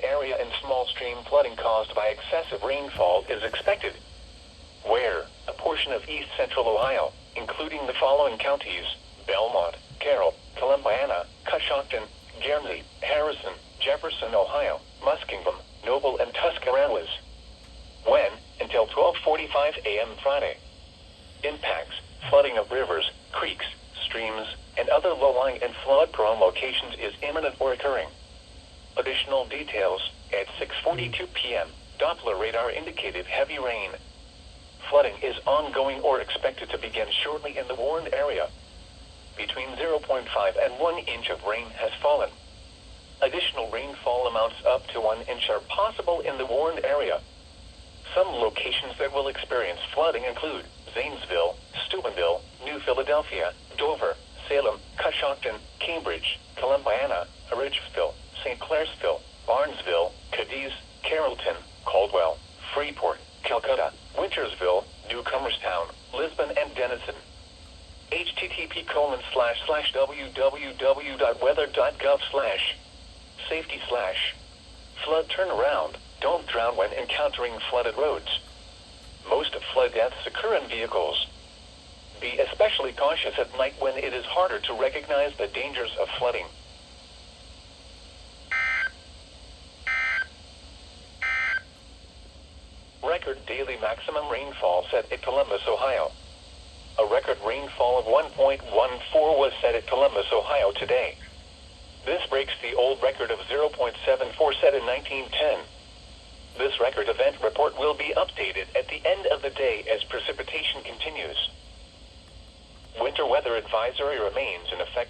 area and small stream flooding caused by excessive rainfall is expected. Where a portion of east central Ohio, including the following counties: Belmont, Carroll, Columbiana, Coshocton, Guernsey, Harrison, Jefferson, Ohio, Muskingum, Noble, and Tuscarawas. When, until 12:45 a.m. Friday. Impacts: flooding of rivers, creeks, streams, and other low-lying and flood-prone locations is imminent or occurring. Additional details: at 6:42 p.m., Doppler radar indicated heavy rain. Flooding is ongoing or expected to begin shortly in the warned area. Between 0.5 and 1 inch of rain has fallen. Additional rainfall amounts up to 1 inch are possible in the warned area. Some locations that will experience flooding include Zanesville, Steubenville, New Philadelphia, Dover, Salem, Coshocton, Cambridge, Columbiana, Ridgeville, St. Clairsville, Barnesville, Cadiz, Carrollton, Caldwell, Freeport, Calcutta, Wintersville, Newcomerstown, Lisbon, and Denison. http://www.weather.gov/safety/flood turnaround. Don't drown when encountering flooded roads. Most flood deaths occur in vehicles. Be especially cautious at night when it is harder to recognize the dangers of flooding. Record daily maximum rainfall set at Columbus, Ohio. A record rainfall of 1.14 was set at Columbus, Ohio today. This breaks the old record of 0.74 set in 1910. This record event report will be updated at the end of the day as precipitation continues. Winter weather advisory remains in effect